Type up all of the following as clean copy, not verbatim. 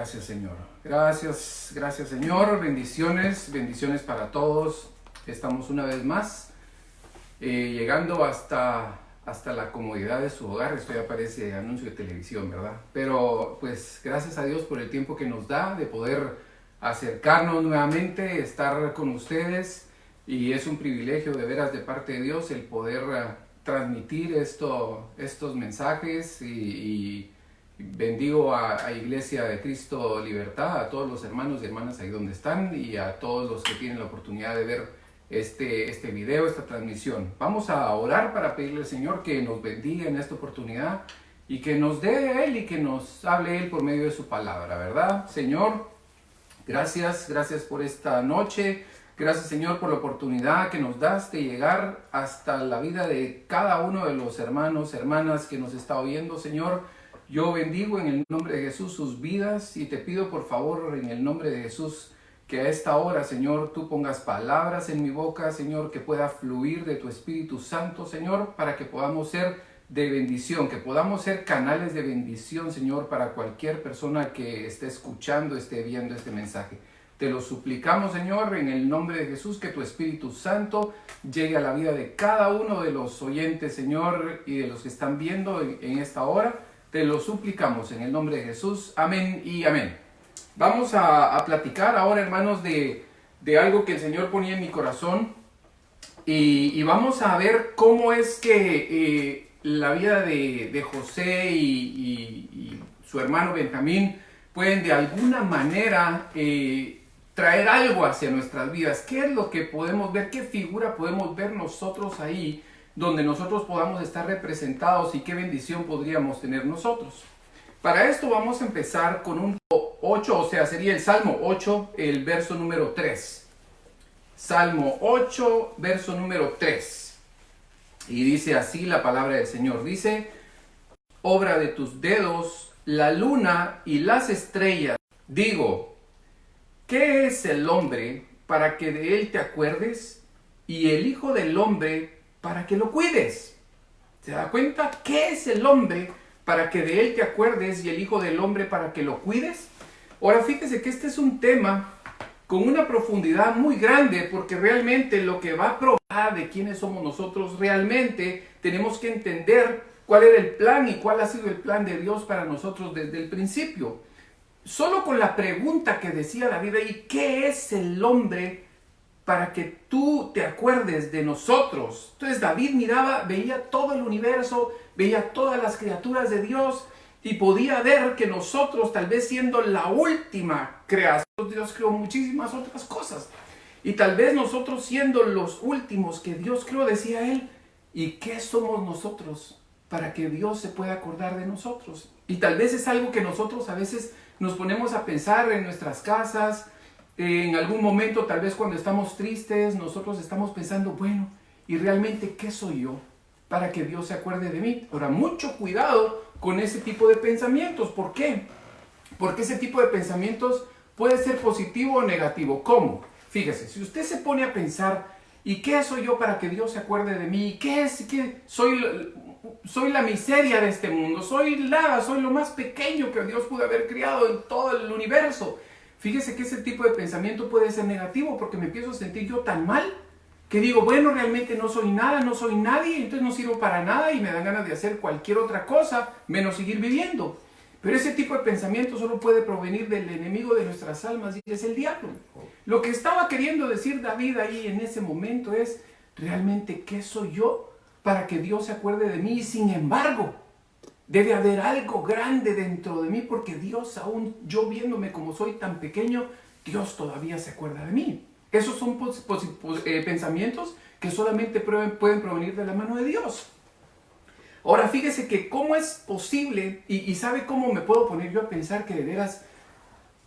Gracias, Señor. Gracias, Señor. Bendiciones para todos. Estamos una vez más llegando hasta la comodidad de su hogar. Esto ya parece anuncio de televisión, ¿verdad? Pero pues gracias a Dios por el tiempo que nos da de poder acercarnos nuevamente, estar con ustedes. Y es un privilegio de veras de parte de Dios el poder transmitir estos mensajes y bendigo a Iglesia de Cristo Libertad, a todos los hermanos y hermanas ahí donde están y a todos los que tienen la oportunidad de ver este video, esta transmisión. Vamos a orar para pedirle al Señor que nos bendiga en esta oportunidad y que nos dé Él y que nos hable Él por medio de su palabra, ¿verdad? Señor, gracias por esta noche. Gracias, Señor, por la oportunidad que nos das de llegar hasta la vida de cada uno de los hermanos, hermanas que nos está oyendo, Señor. Yo bendigo en el nombre de Jesús sus vidas y te pido por favor en el nombre de Jesús que a esta hora, Señor, tú pongas palabras en mi boca, Señor, que pueda fluir de tu Espíritu Santo, Señor, para que podamos ser de bendición, que podamos ser canales de bendición, Señor, para cualquier persona que esté escuchando, esté viendo este mensaje. Te lo suplicamos, Señor, en el nombre de Jesús, que tu Espíritu Santo llegue a la vida de cada uno de los oyentes, Señor, y de los que están viendo en esta hora. Te lo suplicamos en el nombre de Jesús. Amén y amén. Vamos a platicar ahora, hermanos, de algo que el Señor ponía en mi corazón. Y vamos a ver cómo es que la vida de José y su hermano Benjamín pueden de alguna manera traer algo hacia nuestras vidas. ¿Qué es lo que podemos ver? ¿Qué figura podemos ver nosotros ahí donde nosotros podamos estar representados y qué bendición podríamos tener nosotros? Para esto vamos a empezar con un 8, o sea, sería el Salmo 8, el verso número 3. Salmo 8, verso número 3. Y dice así la palabra del Señor. Dice, obra de tus dedos, la luna y las estrellas. Digo, ¿qué es el hombre para que de él te acuerdes? Y el hijo del hombre para que lo cuides. ¿Se da cuenta? ¿Qué es el hombre para que de él te acuerdes y el hijo del hombre para que lo cuides? Ahora fíjese que este es un tema con una profundidad muy grande, porque realmente lo que va a probar de quiénes somos nosotros, realmente tenemos que entender cuál era el plan y cuál ha sido el plan de Dios para nosotros desde el principio. Solo con la pregunta que decía David ahí, ¿qué es el hombre para que tú te acuerdes de nosotros? Entonces David veía todo el universo, veía todas las criaturas de Dios y podía ver que nosotros, tal vez siendo la última creación, Dios creó muchísimas otras cosas. Y tal vez nosotros siendo los últimos que Dios creó, decía él, ¿y qué somos nosotros para que Dios se pueda acordar de nosotros? Y tal vez es algo que nosotros a veces nos ponemos a pensar en nuestras casas. En algún momento, tal vez cuando estamos tristes, nosotros estamos pensando, bueno, ¿y realmente qué soy yo para que Dios se acuerde de mí? Ahora, mucho cuidado con ese tipo de pensamientos. ¿Por qué? Porque ese tipo de pensamientos puede ser positivo o negativo. ¿Cómo? Fíjese, si usted se pone a pensar, ¿y qué soy yo para que Dios se acuerde de mí? ¿Qué es? ¿Qué? Soy la miseria de este mundo, soy lo más pequeño que Dios pudo haber creado en todo el universo. Fíjese que ese tipo de pensamiento puede ser negativo porque me empiezo a sentir yo tan mal que digo, bueno, realmente no soy nada, no soy nadie, entonces no sirvo para nada y me dan ganas de hacer cualquier otra cosa menos seguir viviendo. Pero ese tipo de pensamiento solo puede provenir del enemigo de nuestras almas y es el diablo. Lo que estaba queriendo decir David ahí en ese momento es, ¿realmente qué soy yo para que Dios se acuerde de mí? Y sin embargo, debe haber algo grande dentro de mí porque Dios, aún yo viéndome como soy tan pequeño, Dios todavía se acuerda de mí. Esos son pensamientos que solamente pueden provenir de la mano de Dios. Ahora fíjese que cómo es posible, y sabe cómo me puedo poner yo a pensar que de veras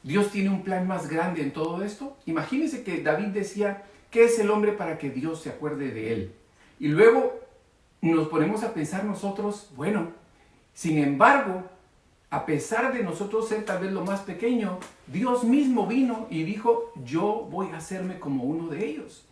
Dios tiene un plan más grande en todo esto. Imagínese que David decía, ¿qué es el hombre para que Dios se acuerde de él? Y luego nos ponemos a pensar nosotros, bueno, sin embargo, a pesar de nosotros ser tal vez lo más pequeño, Dios mismo vino y dijo, yo voy a hacerme como uno de ellos.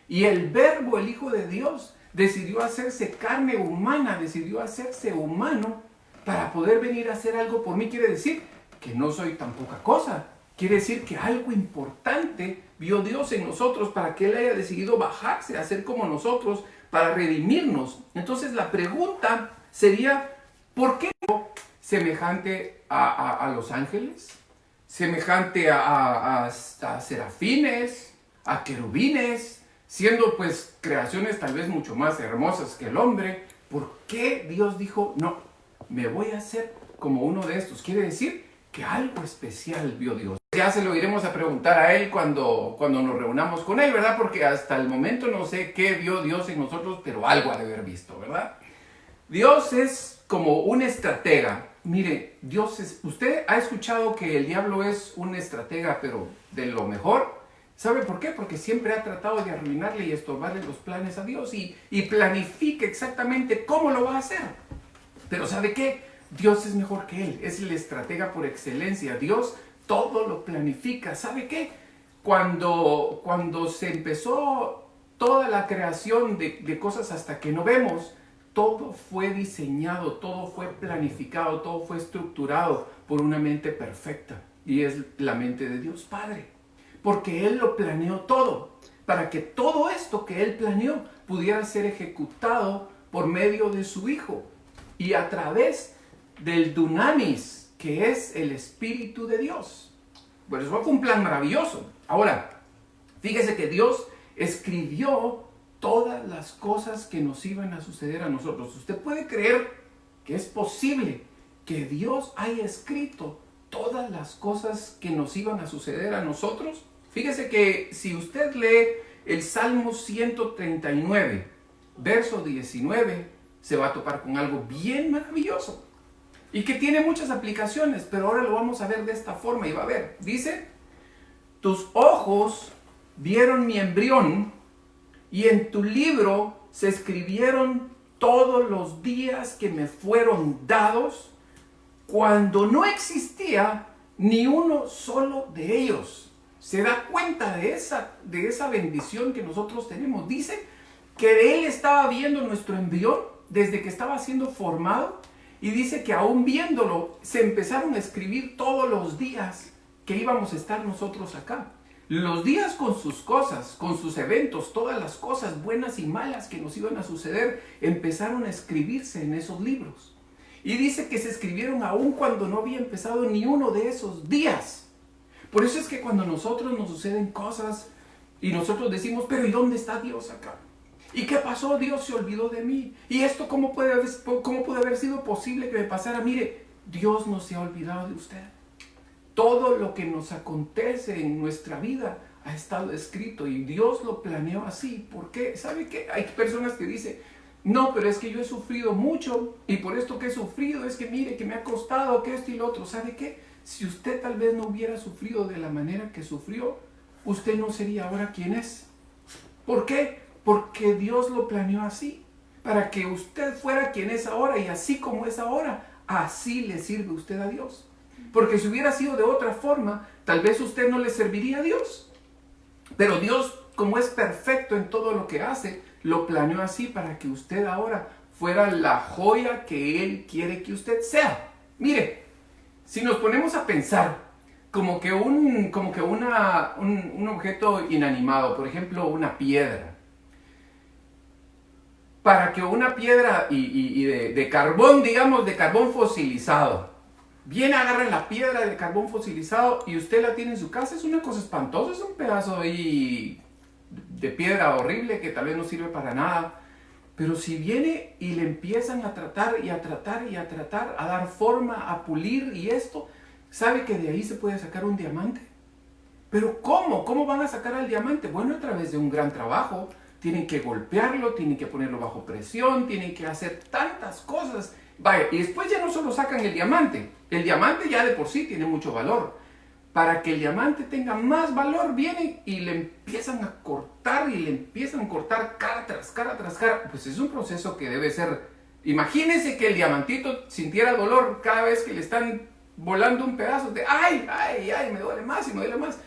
Y el Verbo, el Hijo de Dios, decidió hacerse carne humana, decidió hacerse humano para poder venir a hacer algo por mí. Quiere decir que no soy tan poca cosa. Quiere decir que algo importante vio Dios en nosotros para que Él haya decidido bajarse a ser como nosotros, para redimirnos. Entonces la pregunta sería, ¿por qué no semejante a los ángeles? Semejante a serafines, a querubines, siendo pues creaciones tal vez mucho más hermosas que el hombre. ¿Por qué Dios dijo, no, me voy a hacer como uno de estos? Quiere decir que algo especial vio Dios. Ya se lo iremos a preguntar a Él cuando nos reunamos con Él, ¿verdad? Porque hasta el momento no sé qué vio Dios en nosotros, pero algo ha de haber visto, ¿verdad? Dios es como un estratega. Mire, usted ha escuchado que el diablo es un estratega, pero de lo mejor. ¿Sabe por qué? Porque siempre ha tratado de arruinarle y estorbarle los planes a Dios y planifica exactamente cómo lo va a hacer. Pero ¿sabe qué? Dios es mejor que él, es el estratega por excelencia. Dios todo lo planifica. ¿Sabe qué? Cuando se empezó toda la creación de cosas hasta que no vemos, todo fue diseñado, todo fue planificado, todo fue estructurado por una mente perfecta. Y es la mente de Dios Padre. Porque Él lo planeó todo, para que todo esto que Él planeó pudiera ser ejecutado por medio de su Hijo y a través del Dunamis, que es el Espíritu de Dios. Bueno, eso fue un plan maravilloso. Ahora, fíjese que Dios escribió todas las cosas que nos iban a suceder a nosotros. ¿Usted puede creer que es posible que Dios haya escrito todas las cosas que nos iban a suceder a nosotros? Fíjese que si usted lee el Salmo 139, verso 19, se va a topar con algo bien maravilloso y que tiene muchas aplicaciones, pero ahora lo vamos a ver de esta forma y va a ver. Dice, tus ojos vieron mi embrión y en tu libro se escribieron todos los días que me fueron dados cuando no existía ni uno solo de ellos. Se da cuenta de esa bendición que nosotros tenemos. Dice que Él estaba viendo nuestro embrión desde que estaba siendo formado y dice que aún viéndolo se empezaron a escribir todos los días que íbamos a estar nosotros acá. Los días con sus cosas, con sus eventos, todas las cosas buenas y malas que nos iban a suceder, empezaron a escribirse en esos libros. Y dice que se escribieron aún cuando no había empezado ni uno de esos días. Por eso es que cuando nosotros nos suceden cosas y nosotros decimos, pero ¿y dónde está Dios acá? ¿Y qué pasó? Dios se olvidó de mí. ¿Y esto cómo puede haber sido posible que me pasara? Mire, Dios no se ha olvidado de usted. Todo lo que nos acontece en nuestra vida ha estado escrito y Dios lo planeó así. ¿Por qué? ¿Sabe qué? Hay personas que dicen, no, pero es que yo he sufrido mucho y por esto que he sufrido es que mire, que me ha costado, que esto y lo otro. ¿Sabe qué? Si usted tal vez no hubiera sufrido de la manera que sufrió, usted no sería ahora quien es. ¿Por qué? Porque Dios lo planeó así, para que usted fuera quien es ahora y así como es ahora, así le sirve usted a Dios. Porque si hubiera sido de otra forma, tal vez usted no le serviría a Dios. Pero Dios, como es perfecto en todo lo que hace, lo planeó así para que usted ahora fuera la joya que Él quiere que usted sea. Mire, si nos ponemos a pensar como que un objeto inanimado, por ejemplo, una piedra. Para que una piedra de carbón, digamos, de carbón fosilizado, viene, agarra la piedra de carbón fosilizado y usted la tiene en su casa, es una cosa espantosa, es un pedazo ahí de piedra horrible que tal vez no sirve para nada. Pero si viene y le empiezan a tratar y a tratar y a tratar, a dar forma, a pulir y esto, ¿sabe que de ahí se puede sacar un diamante? ¿Pero cómo? ¿Cómo van a sacar al diamante? Bueno, a través de un gran trabajo. Tienen que golpearlo, tienen que ponerlo bajo presión, tienen que hacer tantas cosas. Vaya, y después ya no solo sacan el diamante ya de por sí tiene mucho valor. Para que el diamante tenga más valor, vienen y le empiezan a cortar y le empiezan a cortar cara tras cara tras cara. Pues es un proceso que debe ser... Imagínense que el diamantito sintiera dolor cada vez que le están volando un pedazo de ¡ay, ay, ay! Me duele más y me duele más.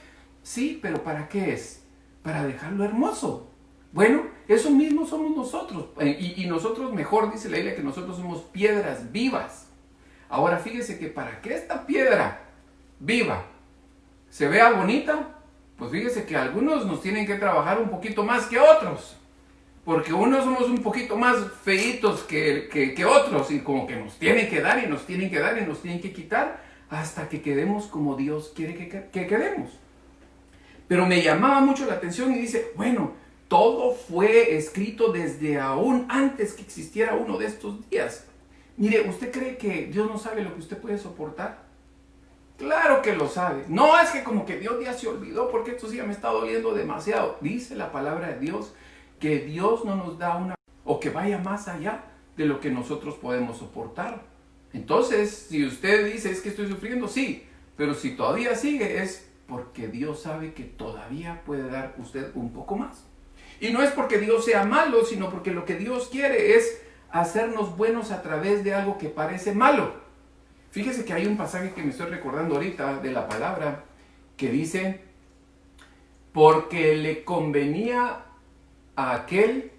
Sí, pero ¿para qué es? Para dejarlo hermoso. Bueno, eso mismo somos nosotros. Y nosotros, mejor dice la Biblia, que nosotros somos piedras vivas. Ahora fíjese que para que esta piedra viva, se vea bonita, pues fíjese que algunos nos tienen que trabajar un poquito más que otros. Porque unos somos un poquito más feitos que otros y como que nos tienen que dar y nos tienen que dar y nos tienen que quitar hasta que quedemos como Dios quiere que quedemos. Pero me llamaba mucho la atención y dice, bueno, todo fue escrito desde aún antes que existiera uno de estos días. Mire, ¿usted cree que Dios no sabe lo que usted puede soportar? Claro que lo sabe. No es que como que Dios ya se olvidó porque esto sí me está doliendo demasiado. Dice la palabra de Dios que Dios no nos da una o que vaya más allá de lo que nosotros podemos soportar. Entonces, si usted dice es que estoy sufriendo, sí, pero si todavía sigue es porque Dios sabe que todavía puede dar usted un poco más. Y no es porque Dios sea malo, sino porque lo que Dios quiere es hacernos buenos a través de algo que parece malo. Fíjese que hay un pasaje que me estoy recordando ahorita de la palabra que dice, porque le convenía a aquel,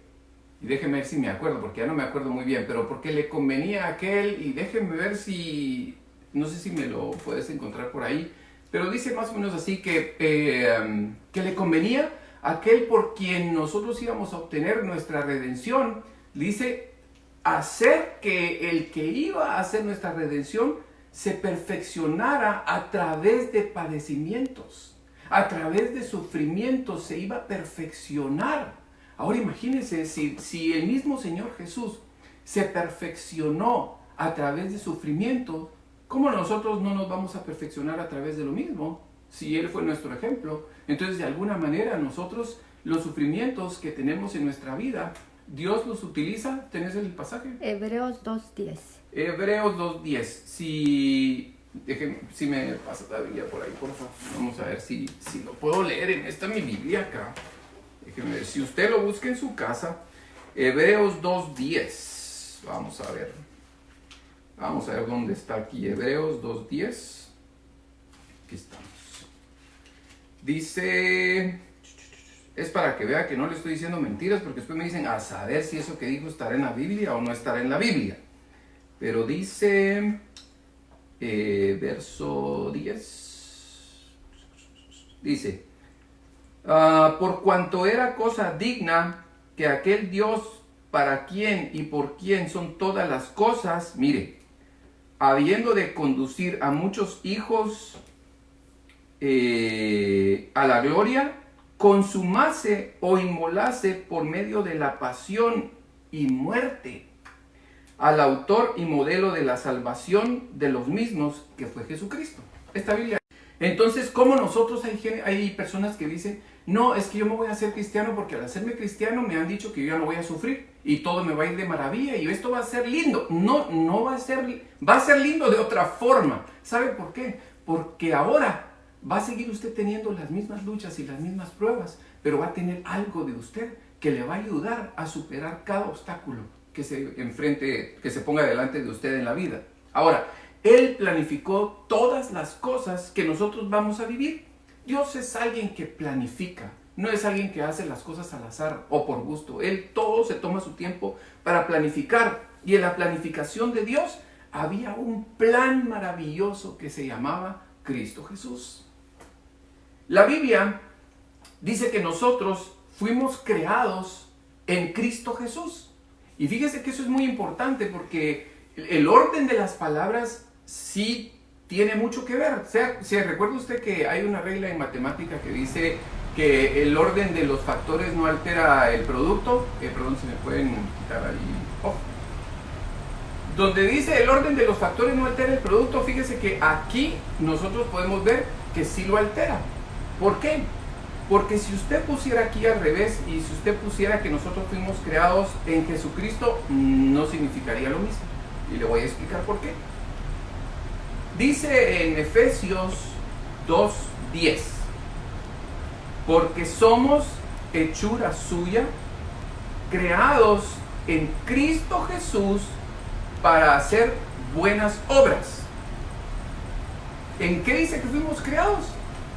y déjeme ver si me acuerdo, porque ya no me acuerdo muy bien, pero porque le convenía a aquel, y déjeme ver si, no sé si me lo puedes encontrar por ahí, pero dice más o menos así que le convenía a aquel por quien nosotros íbamos a obtener nuestra redención, dice, hacer que el que iba a hacer nuestra redención se perfeccionara a través de padecimientos, a través de sufrimientos se iba a perfeccionar. Ahora imagínense, si el mismo Señor Jesús se perfeccionó a través de sufrimiento, ¿cómo nosotros no nos vamos a perfeccionar a través de lo mismo? Si Él fue nuestro ejemplo. Entonces, de alguna manera, nosotros, los sufrimientos que tenemos en nuestra vida, Dios los utiliza. ¿Tenés el pasaje? Hebreos 2:10. Hebreos 2:10. Si me pasa la Biblia por ahí, por favor. Vamos a ver si lo puedo leer en esta mi Biblia acá. Déjenme ver, si usted lo busca en su casa, Hebreos 2:10. Vamos a ver. Vamos a ver dónde está aquí. Hebreos 2:10. Aquí estamos. Dice, es para que vea que no le estoy diciendo mentiras, porque después me dicen, a saber si eso que dijo estará en la Biblia o no estará en la Biblia. Pero dice, verso 10. Dice, por cuanto era cosa digna que aquel Dios para quien y por quien son todas las cosas, mire, habiendo de conducir a muchos hijos a la gloria, consumase o inmolase por medio de la pasión y muerte al autor y modelo de la salvación de los mismos, que fue Jesucristo. Esta Biblia. Entonces, ¿cómo nosotros hay personas que dicen, no, es que yo me voy a hacer cristiano porque al hacerme cristiano me han dicho que yo ya no voy a sufrir y todo me va a ir de maravilla y esto va a ser lindo? No va a ser lindo de otra forma. ¿Sabe por qué? Porque ahora va a seguir usted teniendo las mismas luchas y las mismas pruebas, pero va a tener algo de usted que le va a ayudar a superar cada obstáculo que se enfrente, que se ponga delante de usted en la vida. Ahora, Él planificó todas las cosas que nosotros vamos a vivir. Dios es alguien que planifica, no es alguien que hace las cosas al azar o por gusto. Él todo se toma su tiempo para planificar, y en la planificación de Dios había un plan maravilloso que se llamaba Cristo Jesús. La Biblia dice que nosotros fuimos creados en Cristo Jesús. Y fíjese que eso es muy importante porque el orden de las palabras sí tiene mucho que ver. ¿Recuerda usted que hay una regla en matemática que dice que el orden de los factores no altera el producto? Perdón, se me pueden quitar ahí. Oh. Donde dice el orden de los factores no altera el producto, fíjese que aquí nosotros podemos ver que sí lo altera. ¿Por qué? Porque si usted pusiera aquí al revés y si usted pusiera que nosotros fuimos creados en Jesucristo, no significaría lo mismo. Y le voy a explicar por qué. Dice en Efesios 2:10, porque somos hechura suya, creados en Cristo Jesús para hacer buenas obras. ¿En qué dice que fuimos creados?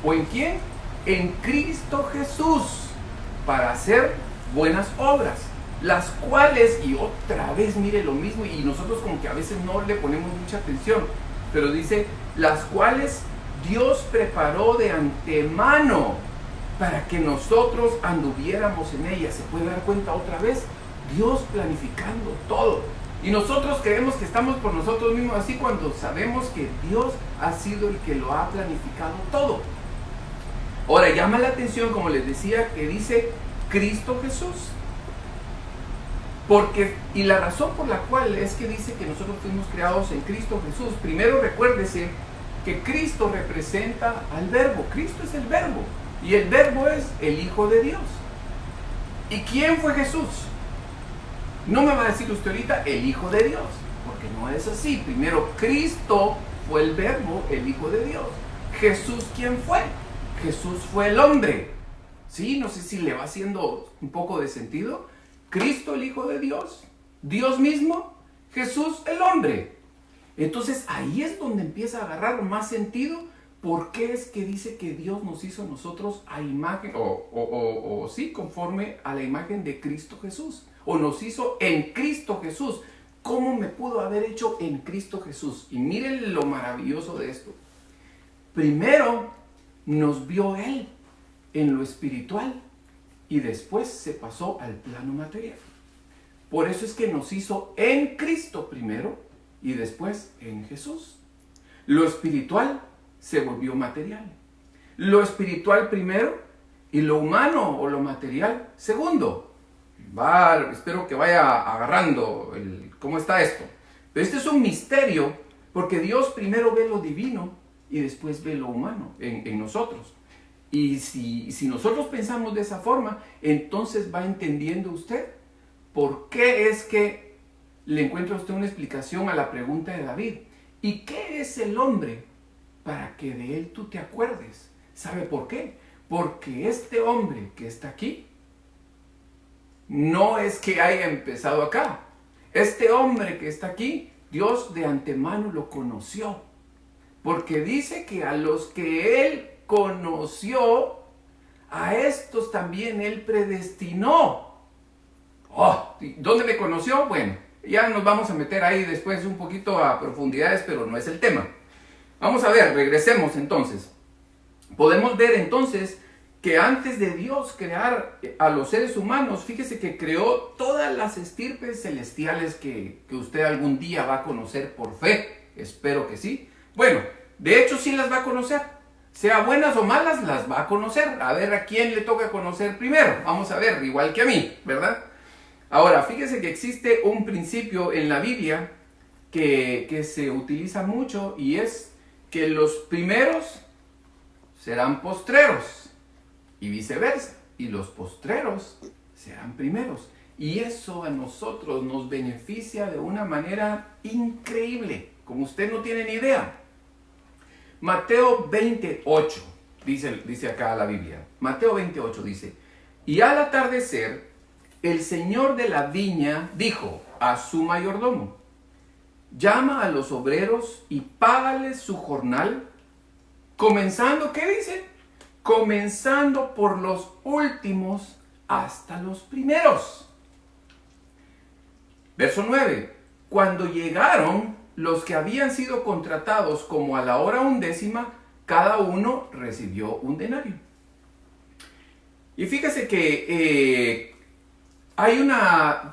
¿O en quién? En Cristo Jesús, para hacer buenas obras, las cuales, y otra vez mire lo mismo, y nosotros como que a veces no le ponemos mucha atención, pero dice, las cuales Dios preparó de antemano para que nosotros anduviéramos en ella. ¿Se puede dar cuenta otra vez? Dios planificando todo. Y nosotros creemos que estamos por nosotros mismos así cuando sabemos que Dios ha sido el que lo ha planificado todo. Ahora, llama la atención, como les decía, que dice Cristo Jesús. Y la razón por la cual es que dice que nosotros fuimos creados en Cristo Jesús. Primero recuérdese que Cristo representa al Verbo. Cristo es el Verbo. Y el Verbo es el Hijo de Dios. ¿Y quién fue Jesús? No me va a decir usted ahorita el Hijo de Dios, porque no es así. Primero, Cristo fue el Verbo, el Hijo de Dios. Jesús, ¿quién fue? Jesús fue el hombre. ¿Sí? No sé si le va haciendo un poco de sentido. Cristo, el Hijo de Dios. Dios mismo. Jesús, el hombre. Entonces ahí es donde empieza a agarrar más sentido. ¿Por qué es que dice que Dios nos hizo a nosotros a imagen, sí, conforme a la imagen de Cristo Jesús? O nos hizo en Cristo Jesús. ¿Cómo me pudo haber hecho en Cristo Jesús? Y miren lo maravilloso de esto. Primero nos vio Él en lo espiritual y después se pasó al plano material. Por eso es que nos hizo en Cristo primero y después en Jesús. Lo espiritual se volvió material. Lo espiritual primero y lo humano o lo material segundo. Espero que vaya agarrando cómo está esto. Pero este es un misterio porque Dios primero ve lo divino y después ve lo humano en nosotros. Y si nosotros pensamos de esa forma, entonces va entendiendo usted por qué es que le encuentra a usted una explicación a la pregunta de David. ¿Y qué es el hombre para que de él tú te acuerdes? ¿Sabe por qué? Porque este hombre que está aquí no es que haya empezado acá. Este hombre que está aquí, Dios de antemano lo conoció. Porque dice que a los que Él conoció, a estos también Él predestinó. ¿Dónde me conoció? Bueno, ya nos vamos a meter ahí después un poquito a profundidades, pero no es el tema. Vamos a ver, regresemos entonces. Podemos ver entonces que antes de Dios crear a los seres humanos, fíjese que creó todas las estirpes celestiales que usted algún día va a conocer por fe. Espero que sí. Bueno, de hecho sí las va a conocer. Sea buenas o malas, las va a conocer. A ver a quién le toca conocer primero. Vamos a ver, igual que a mí, ¿verdad? Ahora, fíjese que existe un principio en la Biblia que se utiliza mucho y es que los primeros serán postreros. Y viceversa, y los postreros serán primeros. Y eso a nosotros nos beneficia de una manera increíble, como usted no tiene ni idea. Mateo 28, dice acá la Biblia. Mateo 28 dice: y al atardecer, el señor de la viña dijo a su mayordomo: llama a los obreros y págales su jornal, comenzando, ¿qué dice? Comenzando por los últimos hasta los primeros. Verso 9. Cuando llegaron los que habían sido contratados como a la hora 11, cada uno recibió un denario. Y fíjese que hay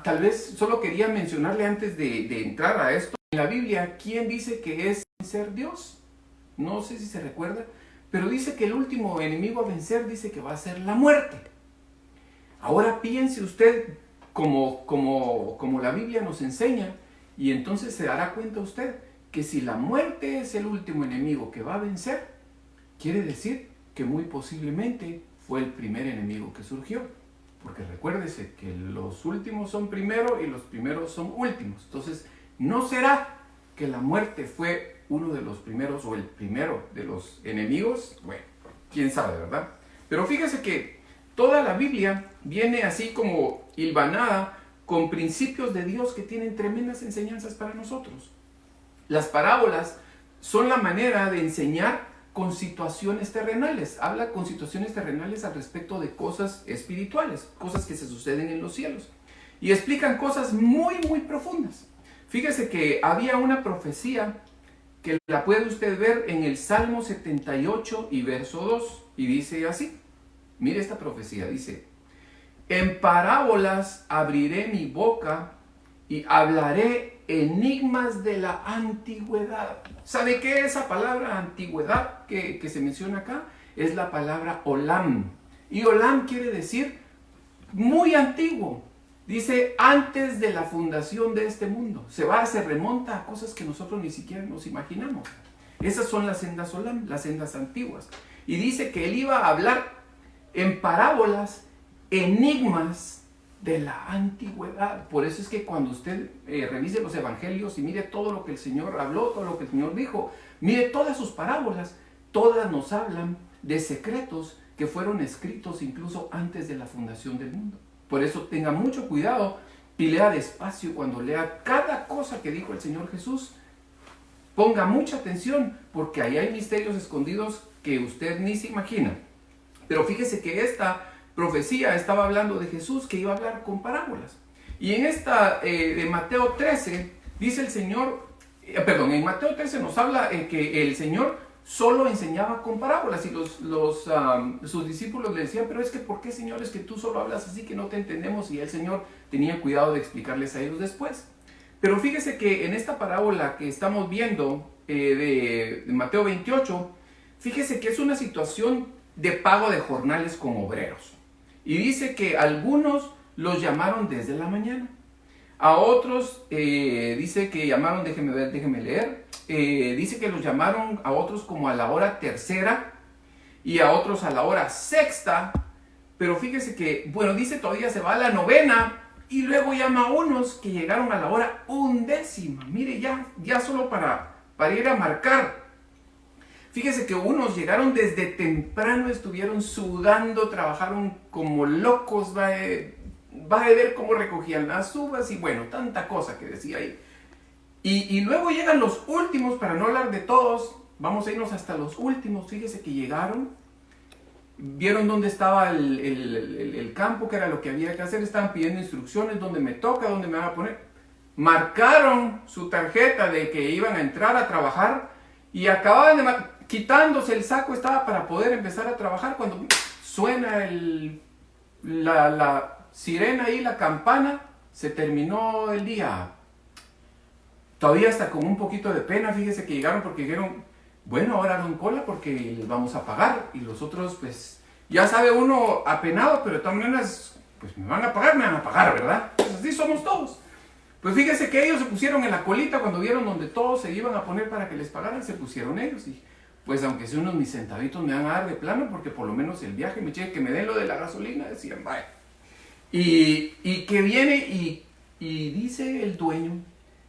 tal vez solo quería mencionarle antes de entrar a esto. En la Biblia, ¿quién dice que es ser Dios? No sé si se recuerda. Pero dice que el último enemigo a vencer dice que va a ser la muerte. Ahora piense usted como la Biblia nos enseña y entonces se dará cuenta usted que si la muerte es el último enemigo que va a vencer, quiere decir que muy posiblemente fue el primer enemigo que surgió. Porque recuérdese que los últimos son primero y los primeros son últimos. Entonces, ¿no será que la muerte fue uno de los primeros o el primero de los enemigos? Bueno, quién sabe, ¿verdad? Pero fíjese que toda la Biblia viene así como hilvanada con principios de Dios que tienen tremendas enseñanzas para nosotros. Las parábolas son la manera de enseñar con situaciones terrenales. Habla con situaciones terrenales al respecto de cosas espirituales, cosas que se suceden en los cielos. Y explican cosas muy, muy profundas. Fíjese que había una profecía que la puede usted ver en el Salmo 78 y verso 2. Y dice así, mire esta profecía, dice: en parábolas abriré mi boca y hablaré enigmas de la antigüedad. ¿Sabe qué es esa palabra antigüedad que se menciona acá? Es la palabra olam. Y olam quiere decir muy antiguo. Dice antes de la fundación de este mundo. Se remonta a cosas que nosotros ni siquiera nos imaginamos. Esas son las sendas olam, las sendas antiguas. Y dice que él iba a hablar en parábolas, enigmas de la antigüedad. Por eso es que cuando usted revise los evangelios y mire todo lo que el Señor habló, todo lo que el Señor dijo, mire todas sus parábolas, todas nos hablan de secretos que fueron escritos incluso antes de la fundación del mundo. Por eso tenga mucho cuidado y lea despacio cuando lea cada cosa que dijo el Señor Jesús. Ponga mucha atención porque ahí hay misterios escondidos que usted ni se imagina. Pero fíjese que esta profecía estaba hablando de Jesús, que iba a hablar con parábolas. Y en esta de Mateo 13 dice el Señor, en Mateo 13 nos habla que el Señor solo enseñaba con parábolas y sus discípulos le decían: pero es que ¿por qué, Señor, es que tú solo hablas así que no te entendemos? Y el Señor tenía cuidado de explicarles a ellos después. Pero fíjese que en esta parábola que estamos viendo de Mateo 28, fíjese que es una situación de pago de jornales con obreros. Y dice que algunos los llamaron desde la mañana. A otros dice que llamaron, déjeme leer, dice que los llamaron a otros como a la hora tercera y a otros a la hora sexta. Pero fíjese que, dice todavía se va a la novena y luego llama a unos que llegaron a la hora undécima. Mire, ya solo para ir a marcar. Fíjese que unos llegaron desde temprano, estuvieron sudando, trabajaron como locos, va a ver cómo recogían las uvas y tanta cosa que decía ahí. Y luego llegan los últimos, para no hablar de todos, vamos a irnos hasta los últimos. Fíjese que llegaron, vieron dónde estaba el campo, que era lo que había que hacer, estaban pidiendo instrucciones, dónde me toca, dónde me van a poner. Marcaron su tarjeta de que iban a entrar a trabajar y acababan de quitándose el saco, estaba para poder empezar a trabajar cuando suena la sirena ahí, la campana, se terminó el día. Todavía hasta con un poquito de pena, fíjese que llegaron porque dijeron: ahora no en cola porque les vamos a pagar. Y los otros, pues, ya sabe uno apenado, pero de todas maneras, pues me van a pagar, ¿verdad? Pues así somos todos. Pues fíjese que ellos se pusieron en la colita cuando vieron donde todos se iban a poner para que les pagaran, se pusieron ellos. Y pues aunque sea unos mis centavitos me van a dar de plano porque por lo menos el viaje me cheque, que me den lo de la gasolina, decían, vaya. Y que viene y dice el dueño: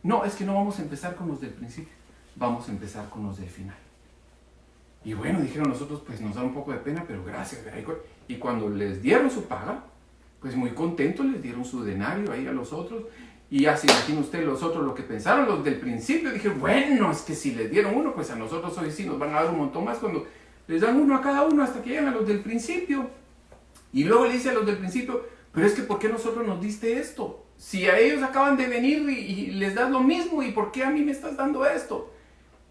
no, es que no vamos a empezar con los del principio, vamos a empezar con los del final. Y dijeron nosotros, pues nos da un poco de pena, pero gracias. Y cuando les dieron su paga, pues muy contentos, les dieron su denario ahí a los otros. Y ya se imagina usted los otros lo que pensaron, los del principio. Dije, es que si les dieron uno, pues a nosotros hoy sí nos van a dar un montón más cuando les dan uno a cada uno hasta que llegan a los del principio. Y luego le dice a los del principio: pero es que ¿por qué nosotros nos diste esto? Si a ellos acaban de venir y les das lo mismo, ¿y por qué a mí me estás dando esto?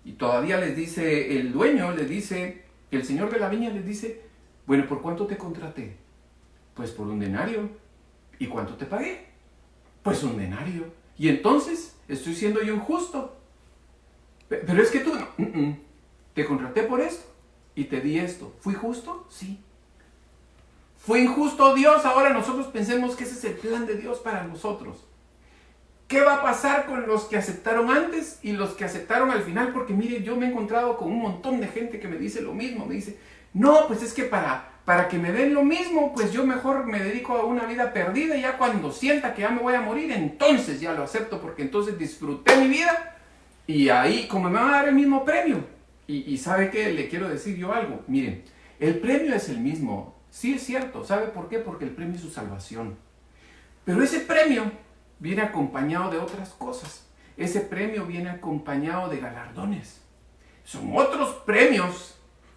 Y todavía les dice el dueño, les dice, el señor de la viña les dice: ¿por cuánto te contraté? Pues por un denario. ¿Y cuánto te pagué? Pues un denario. Y entonces, ¿estoy siendo yo injusto? Pero es que tú, te contraté por esto y te di esto. ¿Fui justo? Sí. ¿Fue injusto Dios? Ahora nosotros pensemos que ese es el plan de Dios para nosotros. ¿Qué va a pasar con los que aceptaron antes y los que aceptaron al final? Porque mire, yo me he encontrado con un montón de gente que me dice lo mismo. Me dice: no, pues es que para que me den lo mismo, pues yo mejor me dedico a una vida perdida y ya cuando sienta que ya me voy a morir, entonces ya lo acepto porque entonces disfruté mi vida y ahí como me van a dar el mismo premio. Y ¿sabe qué? Le quiero decir yo algo. Miren, el premio es el mismo. Sí, es cierto. ¿Sabe por qué? Porque el premio es su salvación. Pero ese premio viene acompañado de otras cosas. Ese premio viene acompañado de galardones. Son otros premios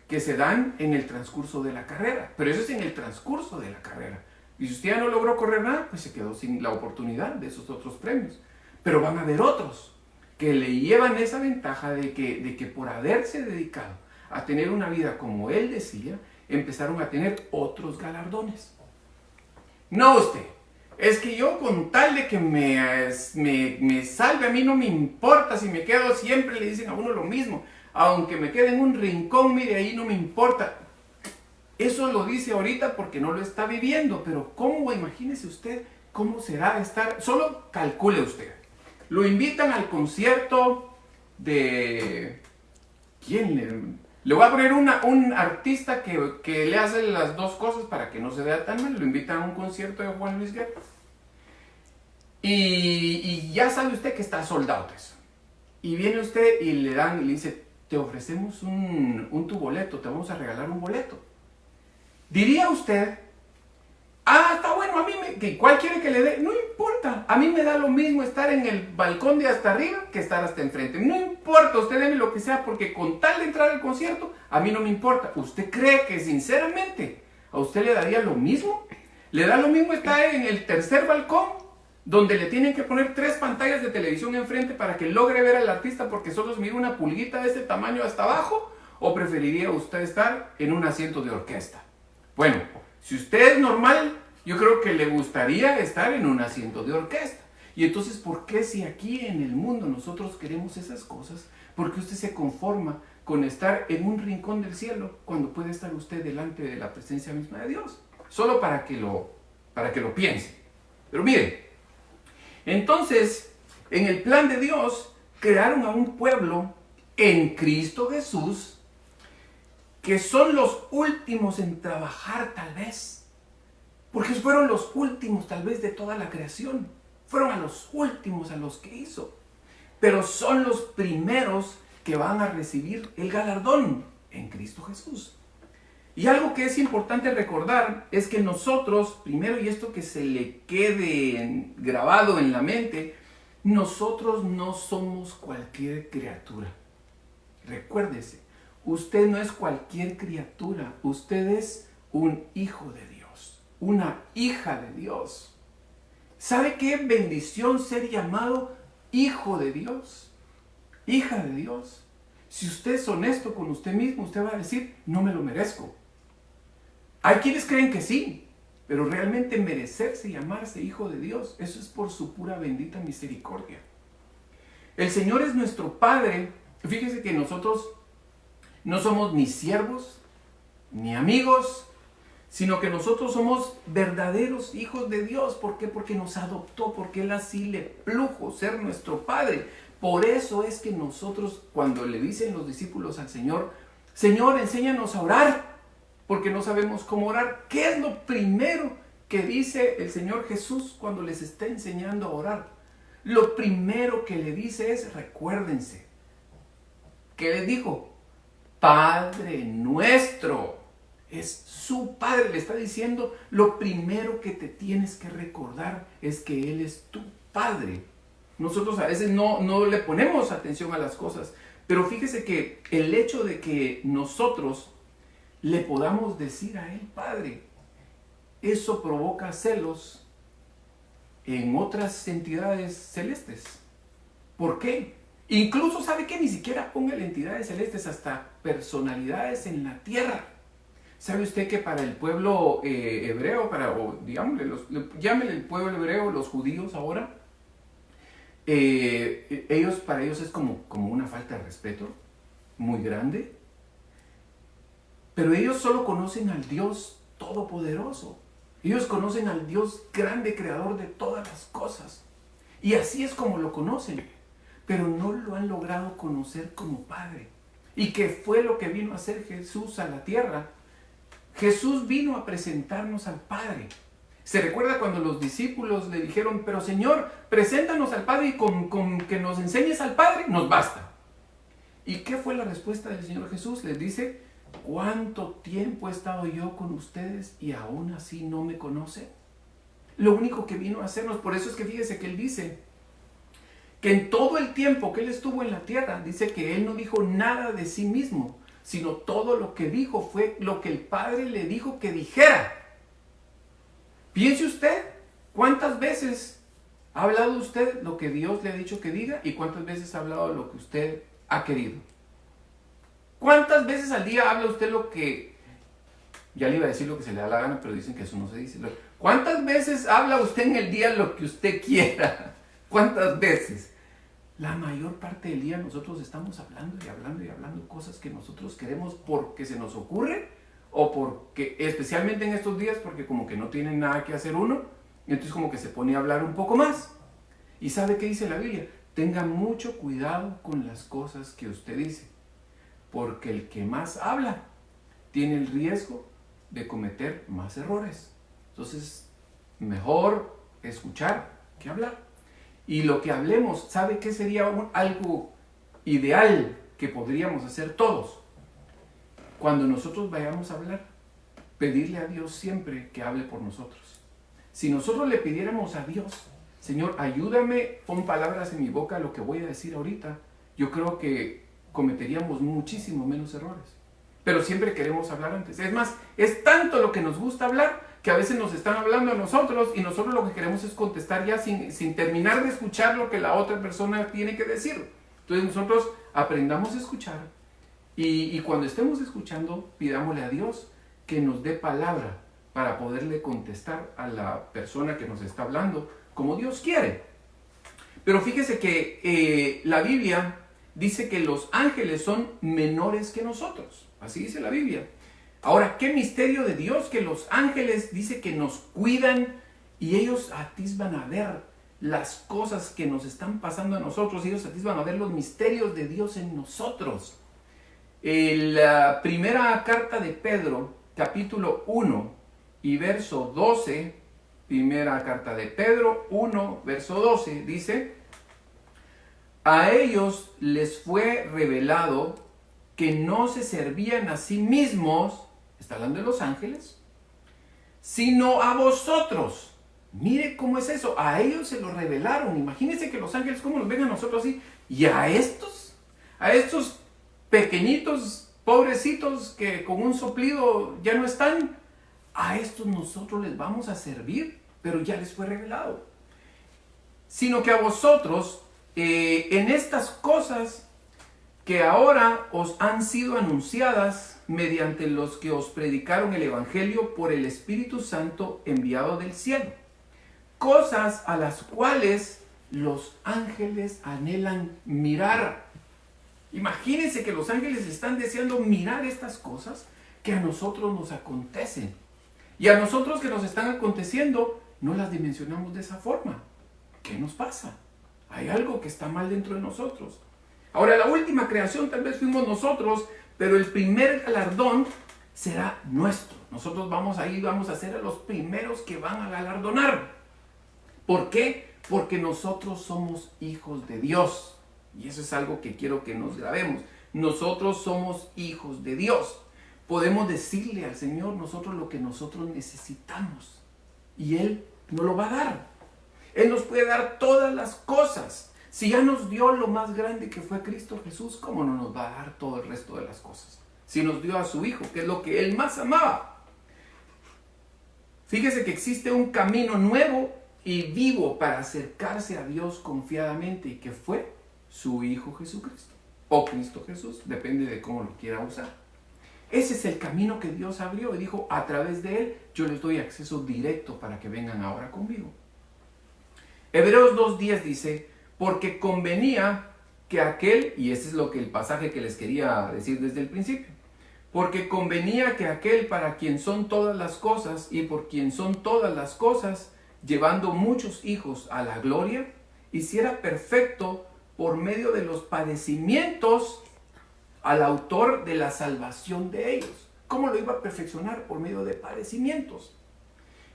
que se dan en el transcurso de la carrera. Pero eso es en el transcurso de la carrera. Y si usted ya no logró correr nada, pues se quedó sin la oportunidad de esos otros premios. Pero van a haber otros que le llevan esa ventaja de que por haberse dedicado a tener una vida como él decía, empezaron a tener otros galardones. No usted, es que yo con tal de que me salve, a mí no me importa si me quedo, siempre le dicen a uno lo mismo, aunque me quede en un rincón, mire, ahí no me importa. Eso lo dice ahorita porque no lo está viviendo, pero ¿cómo? Imagínese usted cómo será estar, solo calcule usted. Lo invitan al concierto de... ¿Quién le voy a poner un artista que le hace las dos cosas para que no se vea tan mal? Lo invitan a un concierto de Juan Luis Guerra. Y ya sabe usted que está soldado eso. Y viene usted y le dice, te ofrecemos tu boleto, te vamos a regalar un boleto. Diría usted, está bueno, a mí ¿cuál quiere que le dé? No importa, a mí me da lo mismo estar en el balcón de hasta arriba que estar hasta enfrente. No importa, usted deme lo que sea, porque con tal de entrar al concierto, a mí no me importa. ¿Usted cree que sinceramente a usted le daría lo mismo? ¿Le da lo mismo estar en el tercer balcón, donde le tienen que poner 3 pantallas de televisión enfrente para que logre ver al artista porque solo se mira una pulguita de ese tamaño hasta abajo? ¿O preferiría usted estar en un asiento de orquesta? Bueno, si usted es normal, yo creo que le gustaría estar en un asiento de orquesta. Y entonces, ¿por qué si aquí en el mundo nosotros queremos esas cosas? ¿Por qué usted se conforma con estar en un rincón del cielo cuando puede estar usted delante de la presencia misma de Dios? Solo para que lo piense. Pero mire, entonces, en el plan de Dios, crearon a un pueblo en Cristo Jesús que son los últimos en trabajar tal vez, porque fueron los últimos tal vez de toda la creación, fueron a los últimos a los que hizo, pero son los primeros que van a recibir el galardón en Cristo Jesús. Y algo que es importante recordar es que nosotros, primero, y esto que se le quede grabado en la mente, nosotros no somos cualquier criatura. Recuérdese, usted no es cualquier criatura, usted es un hijo de Dios, una hija de Dios. ¿Sabe qué bendición ser llamado hijo de Dios? Hija de Dios. Si usted es honesto con usted mismo, usted va a decir, no me lo merezco. Hay quienes creen que sí, pero realmente merecerse y llamarse hijo de Dios, eso es por su pura bendita misericordia. El Señor es nuestro Padre. Fíjese que nosotros no somos ni siervos, ni amigos, sino que nosotros somos verdaderos hijos de Dios. ¿Por qué? Porque nos adoptó, porque Él así le plujo ser nuestro Padre. Por eso es que nosotros, cuando le dicen los discípulos al Señor, Señor, enséñanos a orar, porque no sabemos cómo orar. ¿Qué es lo primero que dice el Señor Jesús cuando les está enseñando a orar? Lo primero que le dice es, recuérdense. ¿Qué les dijo? Padre nuestro. Es su Padre. Le está diciendo, lo primero que te tienes que recordar es que Él es tu Padre. Nosotros a veces no le ponemos atención a las cosas, pero fíjese que el hecho de que nosotros le podamos decir a Él Padre, eso provoca celos en otras entidades celestes. ¿Por qué? Incluso, ¿sabe qué? Ni siquiera ponga entidades celestes, hasta personalidades en la tierra. ¿Sabe usted que para el pueblo hebreo, llámele el pueblo hebreo, los judíos ahora, para ellos es como una falta de respeto muy grande? Pero ellos solo conocen al Dios Todopoderoso. Ellos conocen al Dios grande, creador de todas las cosas. Y así es como lo conocen. Pero no lo han logrado conocer como Padre. ¿Y qué fue lo que vino a hacer Jesús a la tierra? Jesús vino a presentarnos al Padre. ¿Se recuerda cuando los discípulos le dijeron, pero Señor, preséntanos al Padre y con que nos enseñes al Padre, nos basta? ¿Y qué fue la respuesta del Señor Jesús? Les dice, ¿cuánto tiempo he estado yo con ustedes y aún así no me conocen? Lo único que vino a hacernos, por eso es que fíjese que Él dice que en todo el tiempo que Él estuvo en la tierra, dice que Él no dijo nada de sí mismo, sino todo lo que dijo fue lo que el Padre le dijo que dijera. Piense usted, ¿cuántas veces ¿Ha hablado usted lo que Dios le ha dicho que diga? ¿Y cuántas veces ha hablado lo que usted ha querido? ¿Cuántas veces al día habla usted lo que... Ya le iba a decir lo que se le da la gana, pero dicen que eso no se dice. ¿Cuántas veces habla usted en el día lo que usted quiera? ¿Cuántas veces? La mayor parte del día nosotros estamos hablando y hablando y hablando cosas que nosotros queremos porque se nos ocurre o porque, especialmente en estos días, porque como que no tienen nada que hacer uno, y entonces como que se pone a hablar un poco más. ¿Y sabe qué dice la Biblia? Tenga mucho cuidado con las cosas que usted dice, porque el que más habla tiene el riesgo de cometer más errores. Entonces, mejor escuchar que hablar. Y lo que hablemos, ¿sabe qué sería algo ideal que podríamos hacer todos? Cuando nosotros vayamos a hablar, pedirle a Dios siempre que hable por nosotros. Si nosotros le pidiéramos a Dios, Señor, ayúdame, pon palabras en mi boca lo que voy a decir ahorita, yo creo que cometeríamos muchísimo menos errores. Pero siempre queremos hablar antes. Es más, es tanto lo que nos gusta hablar que a veces nos están hablando a nosotros y nosotros lo que queremos es contestar ya sin terminar de escuchar lo que la otra persona tiene que decir. Entonces nosotros aprendamos a escuchar y cuando estemos escuchando, pidámosle a Dios que nos dé palabra para poderle contestar a la persona que nos está hablando como Dios quiere. Pero fíjese que la Biblia dice que los ángeles son menores que nosotros. Así dice la Biblia. Ahora, qué misterio de Dios que los ángeles dice que nos cuidan y ellos atisban a ver las cosas que nos están pasando a nosotros. Ellos atisban a ver los misterios de Dios en nosotros. La primera carta de Pedro, capítulo 1 y verso 12, primera carta de Pedro 1, verso 12, dice: a ellos les fue revelado que no se servían a sí mismos, está hablando de los ángeles, sino a vosotros. Mire cómo es eso, a ellos se lo revelaron. Imagínense que los ángeles, cómo nos ven a nosotros así, y a estos pequeñitos, pobrecitos que con un soplido ya no están, a estos nosotros les vamos a servir, pero ya les fue revelado. Sino que a vosotros, en estas cosas que ahora os han sido anunciadas mediante los que os predicaron el Evangelio por el Espíritu Santo enviado del cielo. Cosas a las cuales los ángeles anhelan mirar. Imagínense que los ángeles están deseando mirar estas cosas que a nosotros nos acontecen. Y a nosotros que nos están aconteciendo, no las dimensionamos de esa forma. ¿Qué nos pasa? Hay algo que está mal dentro de nosotros. Ahora, la última creación tal vez fuimos nosotros, pero el primer galardón será nuestro. Nosotros vamos a ser los primeros que van a galardonar. ¿Por qué? Porque nosotros somos hijos de Dios. Y eso es algo que quiero que nos grabemos. Nosotros somos hijos de Dios. Podemos decirle al Señor nosotros lo que nosotros necesitamos. Y Él nos lo va a dar. Él nos puede dar todas las cosas. Si ya nos dio lo más grande que fue Cristo Jesús, ¿cómo no nos va a dar todo el resto de las cosas? Si nos dio a su Hijo, que es lo que Él más amaba. Fíjese que existe un camino nuevo y vivo para acercarse a Dios confiadamente, y que fue su Hijo Jesucristo. O Cristo Jesús, depende de cómo lo quiera usar. Ese es el camino que Dios abrió y dijo, a través de Él yo les doy acceso directo para que vengan ahora conmigo. Hebreos 2:10 dice: porque convenía que aquel, y este es lo que el pasaje que les quería decir desde el principio, porque convenía que aquel para quien son todas las cosas y por quien son todas las cosas, llevando muchos hijos a la gloria, hiciera perfecto por medio de los padecimientos al autor de la salvación de ellos. ¿Cómo lo iba a perfeccionar? Por medio de padecimientos.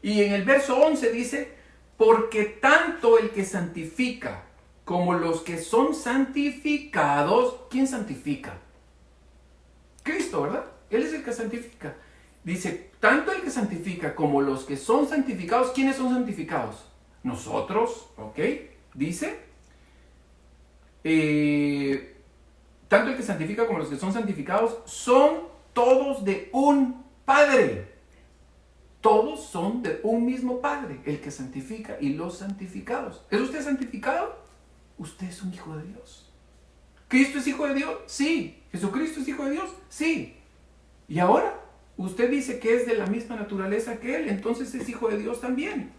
Y en el verso 11 dice: porque tanto el que santifica como los que son santificados. ¿Quién santifica? Cristo, ¿verdad? Él es el que santifica. Dice, tanto el que santifica como los que son santificados. ¿Quiénes son santificados? Nosotros, ¿ok? Dice, tanto el que santifica como los que son santificados son todos de un Padre. todos son de un mismo Padre, el que santifica y los santificados. ¿Es usted santificado? Usted es un hijo de Dios. ¿Cristo es hijo de Dios? Sí. ¿Jesucristo es hijo de Dios? Sí. Y ahora, usted dice que es de la misma naturaleza que Él, entonces es hijo de Dios también.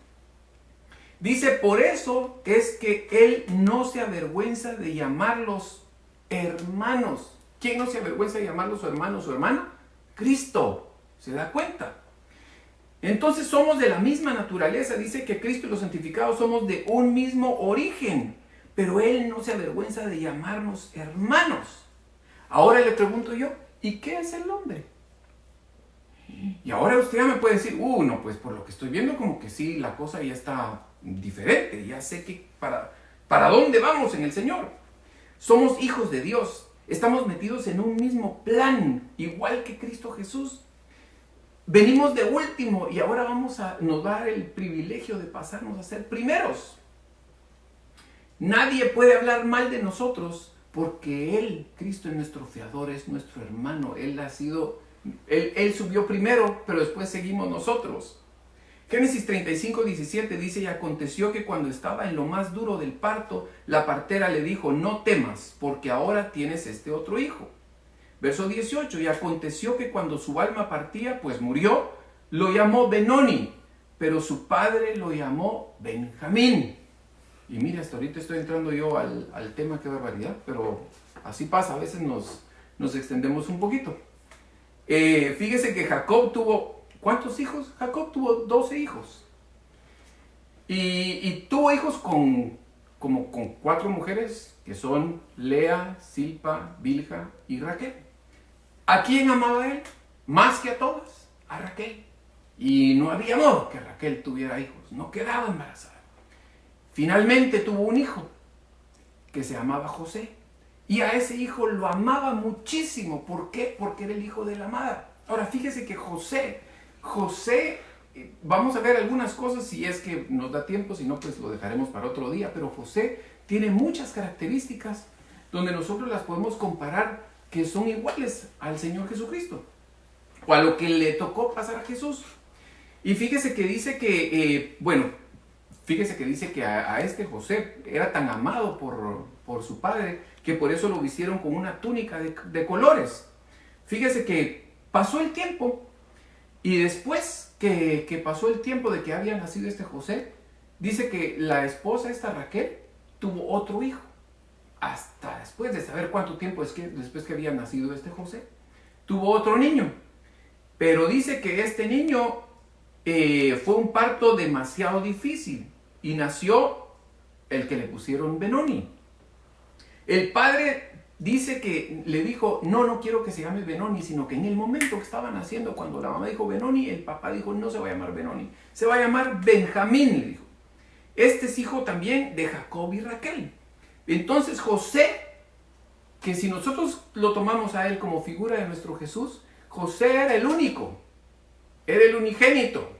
Dice, por eso es que Él no se avergüenza de llamarlos hermanos. ¿Quién no se avergüenza de llamarlos su hermano o su hermana? Cristo. ¿Se da cuenta? Entonces somos de la misma naturaleza. Dice que Cristo y los santificados somos de un mismo origen. Pero Él no se avergüenza de llamarnos hermanos. Ahora le pregunto yo, ¿y qué es el hombre? Y ahora usted ya me puede decir, no, pues por lo que estoy viendo como que sí, la cosa ya está diferente. Ya sé que para dónde vamos en el Señor. Somos hijos de Dios. Estamos metidos en un mismo plan, igual que Cristo Jesús. Venimos de último y ahora nos va a dar el privilegio de pasarnos a ser primeros. Nadie puede hablar mal de nosotros porque Él, Cristo, es nuestro fiador, es nuestro hermano. Él subió primero, pero después seguimos nosotros. Génesis 35:17 dice, y aconteció que cuando estaba en lo más duro del parto, la partera le dijo, no temas, porque ahora tienes este otro hijo. Verso 18, y aconteció que cuando su alma partía, pues murió, lo llamó Benoni, pero su padre lo llamó Benjamín. Y mira, hasta ahorita estoy entrando yo al tema, qué barbaridad, pero así pasa, a veces nos extendemos un poquito. Fíjese que Jacob tuvo, ¿cuántos hijos? Jacob tuvo 12 hijos. Y tuvo hijos con 4 mujeres, que son Lea, Silpa, Bilha y Raquel. ¿A quién amaba él? Más que a todas, a Raquel. Y no había modo que Raquel tuviera hijos, no quedaba embarazada. Finalmente tuvo un hijo que se llamaba José. Y a ese hijo lo amaba muchísimo. ¿Por qué? Porque era el hijo de la amada. Ahora fíjese que José, vamos a ver algunas cosas si es que nos da tiempo, si no pues lo dejaremos para otro día. Pero José tiene muchas características donde nosotros las podemos comparar que son iguales al Señor Jesucristo o a lo que le tocó pasar a Jesús. Y fíjese que dice que, a este José era tan amado por su padre que por eso lo vistieron con una túnica de colores. Fíjese que pasó el tiempo y después que pasó el tiempo de que había nacido este José, dice que la esposa, esta Raquel, tuvo otro hijo. Hasta después de saber cuánto tiempo después que había nacido este José, tuvo otro niño. Pero dice que este niño fue un parto demasiado difícil y nació el que le pusieron Benoni. El padre dice que le dijo, no quiero que se llame Benoni, sino que en el momento que estaba naciendo, cuando la mamá dijo Benoni, el papá dijo, no se va a llamar Benoni, se va a llamar Benjamín, le dijo. Este es hijo también de Jacob y Raquel. Entonces José, que si nosotros lo tomamos a él como figura de nuestro Jesús, José era el único, era el unigénito.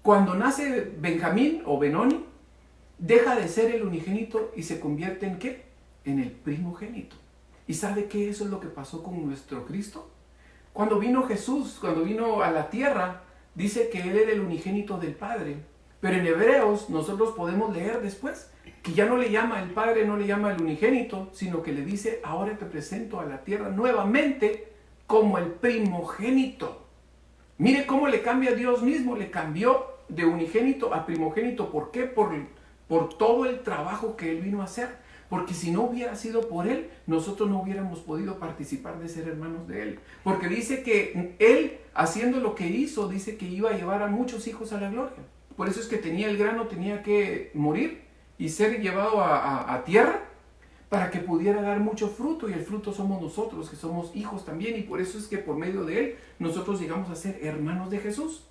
Cuando nace Benjamín o Benoni, deja de ser el unigénito y se convierte en ¿qué? En el primogénito. ¿Y sabe qué? Eso es lo que pasó con nuestro Cristo. Cuando vino Jesús, cuando vino a la tierra, dice que Él era el unigénito del Padre. Pero en Hebreos nosotros podemos leer después que ya no le llama el Padre, no le llama el unigénito, sino que le dice, ahora te presento a la tierra nuevamente como el primogénito. Mire cómo le cambia a Dios mismo, le cambió de unigénito a primogénito. ¿Por qué? Por todo el trabajo que Él vino a hacer. Porque si no hubiera sido por Él, nosotros no hubiéramos podido participar de ser hermanos de Él. Porque dice que Él, haciendo lo que hizo, dice que iba a llevar a muchos hijos a la gloria. Por eso es que tenía el grano, tenía que morir y ser llevado a tierra para que pudiera dar mucho fruto. Y el fruto somos nosotros, que somos hijos también. Y por eso es que por medio de Él, nosotros llegamos a ser hermanos de Jesús.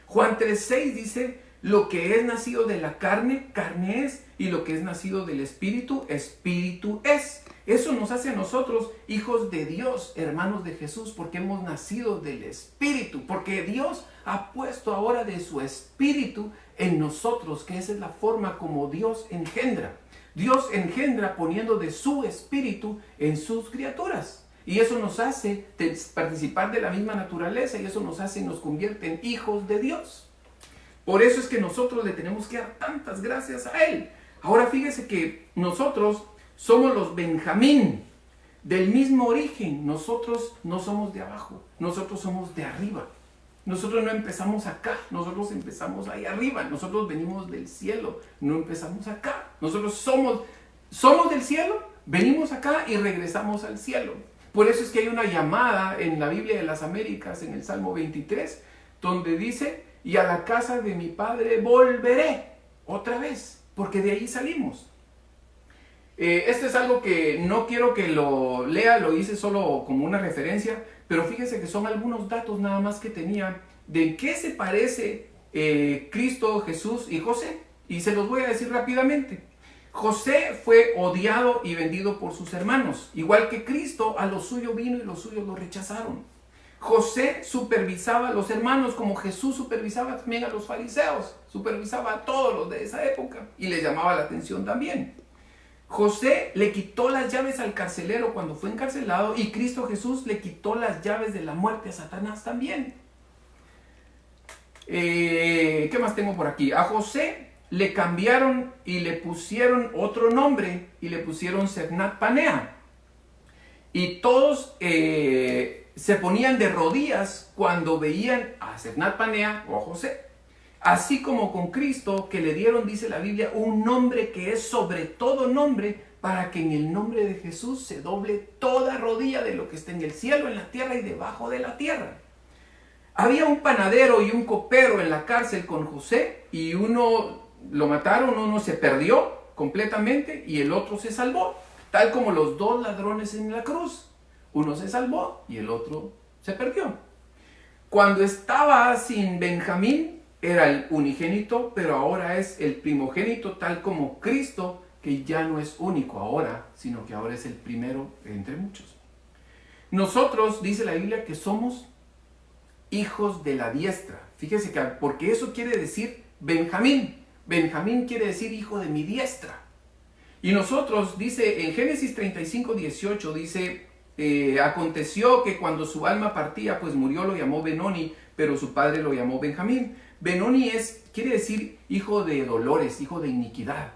Juan 3:6 dice, lo que es nacido de la carne, carne es, y lo que es nacido del Espíritu, Espíritu es. Eso nos hace a nosotros hijos de Dios, hermanos de Jesús, porque hemos nacido del Espíritu, porque Dios ha puesto ahora de su Espíritu en nosotros, que esa es la forma como Dios engendra. Dios engendra poniendo de su Espíritu en sus criaturas. y eso nos hace participar de la misma naturaleza y eso nos convierte en hijos de Dios. Por eso es que nosotros le tenemos que dar tantas gracias a Él. Ahora fíjese que nosotros somos los Benjamín, del mismo origen. Nosotros no somos de abajo, nosotros somos de arriba. Nosotros no empezamos acá, nosotros empezamos ahí arriba. Nosotros venimos del cielo, no empezamos acá. Nosotros somos del cielo, venimos acá y regresamos al cielo. Por eso es que hay una llamada en la Biblia de las Américas, en el Salmo 23, donde dice, y a la casa de mi padre volveré otra vez, porque de ahí salimos. Esto es algo que no quiero que lo lea, lo hice solo como una referencia, pero fíjese que son algunos datos nada más que tenía de qué se parece Cristo, Jesús y José. Y se los voy a decir rápidamente. José fue odiado y vendido por sus hermanos. Igual que Cristo, a lo suyo vino y los suyos lo rechazaron. José supervisaba a los hermanos como Jesús supervisaba también a los fariseos. Supervisaba a todos los de esa época y les llamaba la atención también. José le quitó las llaves al carcelero cuando fue encarcelado y Cristo Jesús le quitó las llaves de la muerte a Satanás también. ¿Qué más tengo por aquí? A José le cambiaron y le pusieron otro nombre y le pusieron Sefnat Panea. Y todos se ponían de rodillas cuando veían a Sefnat Panea o a José. Así como con Cristo, que le dieron, dice la Biblia, un nombre que es sobre todo nombre, para que en el nombre de Jesús se doble toda rodilla de lo que está en el cielo, en la tierra y debajo de la tierra. Había un panadero y un copero en la cárcel con José, y uno lo mataron, uno se perdió completamente y el otro se salvó, tal como los dos ladrones en la cruz. Uno se salvó y el otro se perdió. Cuando estaba sin Benjamín, era el unigénito, pero ahora es el primogénito, tal como Cristo, que ya no es único ahora, sino que ahora es el primero entre muchos. Nosotros, dice la Biblia, que somos hijos de la diestra. Fíjese que, porque eso quiere decir Benjamín. Benjamín quiere decir hijo de mi diestra. Y nosotros, dice en Génesis 35:18, dice, aconteció que cuando su alma partía, pues murió, lo llamó Benoni, pero su padre lo llamó Benjamín. Benoni quiere decir hijo de dolores, hijo de iniquidad.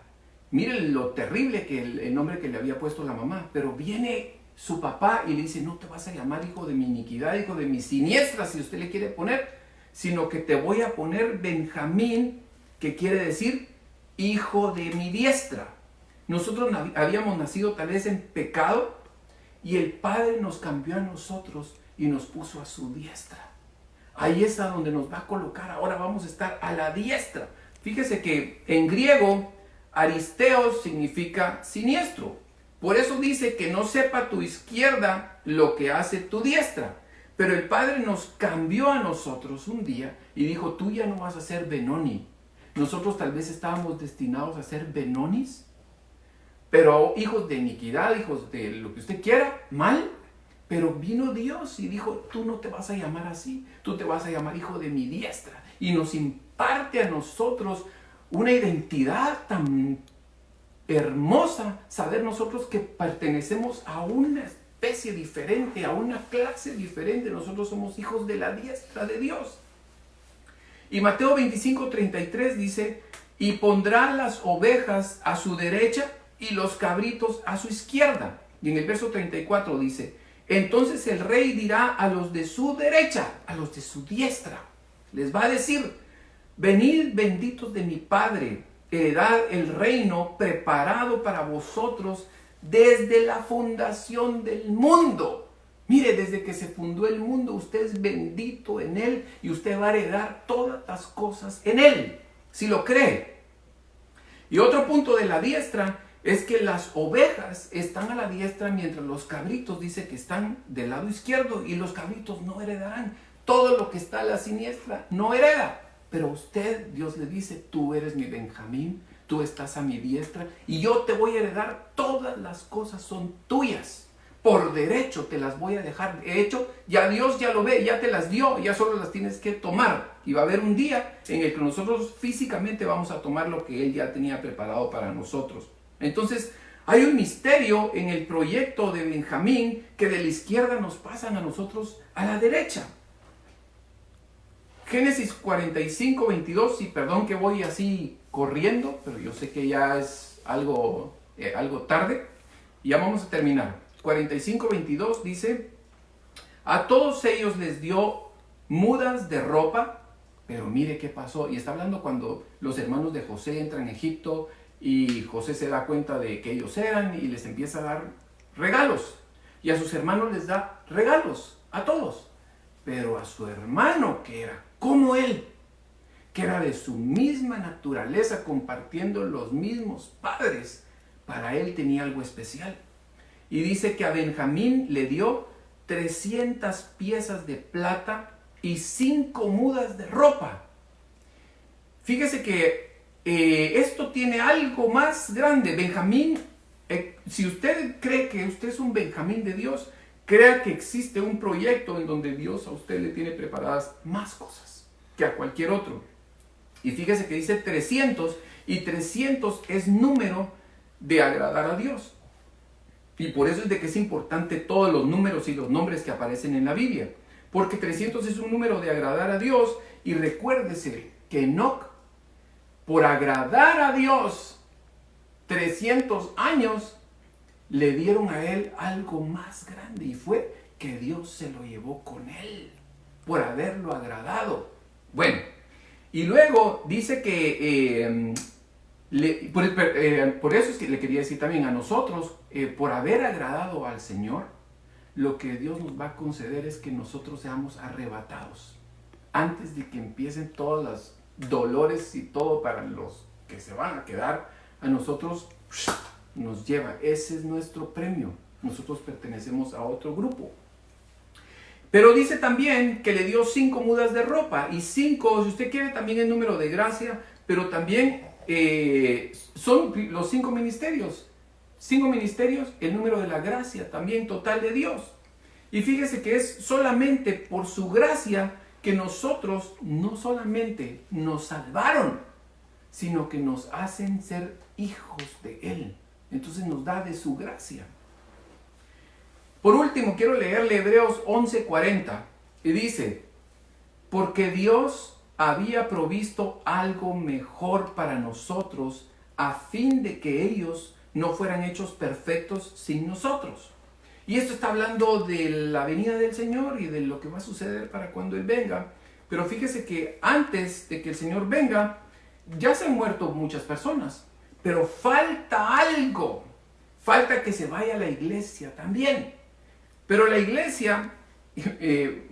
Miren lo terrible que el nombre que le había puesto la mamá, pero viene su papá y le dice, no te vas a llamar hijo de mi iniquidad, hijo de mi siniestra, si usted le quiere poner, sino que te voy a poner Benjamín, que quiere decir hijo de mi diestra. Nosotros habíamos nacido tal vez en pecado y el Padre nos cambió a nosotros y nos puso a su diestra. Ahí es a donde nos va a colocar. Ahora vamos a estar a la diestra. Fíjese que en griego, aristeos significa siniestro. Por eso dice que no sepa tu izquierda lo que hace tu diestra. Pero el Padre nos cambió a nosotros un día y dijo, tú ya no vas a ser Benoni. Nosotros tal vez estábamos destinados a ser Benonis, pero hijos de iniquidad, hijos de lo que usted quiera, mal. Pero vino Dios y dijo, tú no te vas a llamar así, tú te vas a llamar hijo de mi diestra. Y nos imparte a nosotros una identidad tan hermosa, saber nosotros que pertenecemos a una especie diferente, a una clase diferente. Nosotros somos hijos de la diestra de Dios. Y Mateo 25:33 dice, y pondrá las ovejas a su derecha y los cabritos a su izquierda. Y en el verso 34 dice, entonces el rey dirá a los de su derecha, a los de su diestra, les va a decir, venid benditos de mi Padre, heredad el reino preparado para vosotros desde la fundación del mundo. Mire, desde que se fundó el mundo, usted es bendito en él y usted va a heredar todas las cosas en él, si lo cree. Y otro punto de la diestra es que las ovejas están a la diestra mientras los cabritos dice que están del lado izquierdo y los cabritos no heredarán. Todo lo que está a la siniestra no hereda. Pero usted, Dios le dice, tú eres mi Benjamín, tú estás a mi diestra y yo te voy a heredar, todas las cosas son tuyas. Por derecho te las voy a dejar. De hecho, ya Dios ya lo ve, ya te las dio, ya solo las tienes que tomar. Y va a haber un día en el que nosotros físicamente vamos a tomar lo que Él ya tenía preparado para nosotros. Entonces, Hay un misterio en el proyecto de Benjamín que de la izquierda nos pasan a nosotros a la derecha. Génesis 45, 22, y perdón que voy así corriendo, pero yo sé que ya es algo tarde, y ya vamos a terminar. 45, 22 dice: a todos ellos les dio mudas de ropa, pero mire qué pasó, y está hablando cuando los hermanos de José entran a Egipto, y José se da cuenta de que ellos eran, y les empieza a dar regalos, y a sus hermanos les da regalos, a todos, pero a su hermano que era como él, que era de su misma naturaleza, compartiendo los mismos padres, para él tenía algo especial. Y dice que a Benjamín le dio 300 piezas de plata y 5 mudas de ropa. Fíjese que esto tiene algo más grande. Benjamín, si usted cree que usted es un Benjamín de Dios, crea que existe un proyecto en donde Dios a usted le tiene preparadas más cosas que a cualquier otro. Y fíjese que dice 300, y 300 es número de agradar a Dios. Y por eso es de que es importante todos los números y los nombres que aparecen en la Biblia. Porque 300 es un número de agradar a Dios. Y recuérdese que Enoc, por agradar a Dios 300 años, le dieron a él algo más grande. Y fue que Dios se lo llevó con él, por haberlo agradado. Bueno, y luego dice que... por eso es que le quería decir también a nosotros, por haber agradado al Señor, lo que Dios nos va a conceder es que nosotros seamos arrebatados antes de que empiecen todos los dolores y todo para los que se van a quedar. A nosotros nos lleva, ese es nuestro premio. Nosotros pertenecemos a otro grupo. Pero dice también que le dio 5 mudas de ropa, y 5, si usted quiere, también el número de gracia, pero también son los 5 ministerios. 5 ministerios, el número de la gracia también total de Dios. Y fíjese que es solamente por su gracia que nosotros no solamente nos salvaron, sino que nos hacen ser hijos de Él. Entonces nos da de su gracia. Por último, quiero leerle Hebreos 11:40, y dice: porque Dios había provisto algo mejor para nosotros, a fin de que ellos no fueran hechos perfectos sin nosotros. Y esto está hablando de la venida del Señor y de lo que va a suceder para cuando Él venga. Pero fíjese que antes de que el Señor venga, ya se han muerto muchas personas. Pero falta algo. Falta que se vaya a la iglesia también. Pero la iglesia,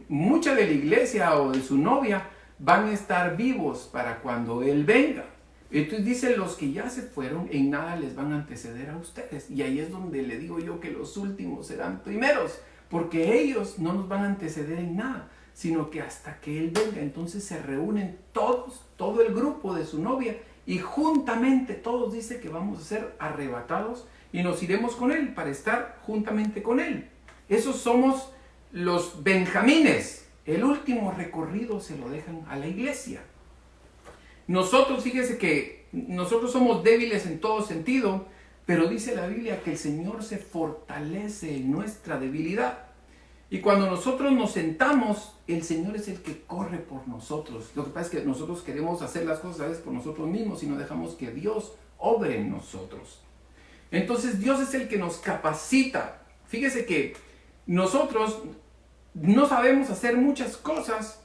mucha de la iglesia o de su novia, van a estar vivos para cuando Él venga. Entonces dice: los que ya se fueron, en nada les van a anteceder a ustedes. Y ahí es donde le digo yo que los últimos serán primeros, porque ellos no nos van a anteceder en nada, sino que hasta que Él venga, entonces se reúnen todos, todo el grupo de su novia, y juntamente todos dice que vamos a ser arrebatados y nos iremos con Él para estar juntamente con Él. Esos somos los benjamines. El último recorrido se lo dejan a la iglesia. Nosotros, fíjese que nosotros somos débiles en todo sentido, pero dice la Biblia que el Señor se fortalece en nuestra debilidad. Y cuando nosotros nos sentamos, el Señor es el que corre por nosotros. Lo que pasa es que nosotros queremos hacer las cosas a veces por nosotros mismos y no dejamos que Dios obre en nosotros. Entonces Dios es el que nos capacita. Fíjese que nosotros no sabemos hacer muchas cosas,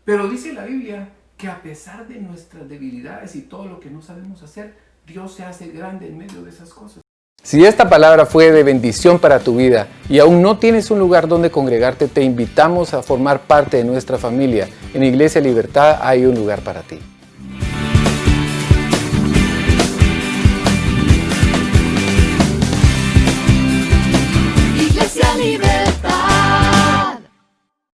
pero dice la Biblia que a pesar de nuestras debilidades y todo lo que no sabemos hacer, Dios se hace grande en medio de esas cosas. Si esta palabra fue de bendición para tu vida y aún no tienes un lugar donde congregarte, te invitamos a formar parte de nuestra familia. En Iglesia Libertad hay un lugar para ti.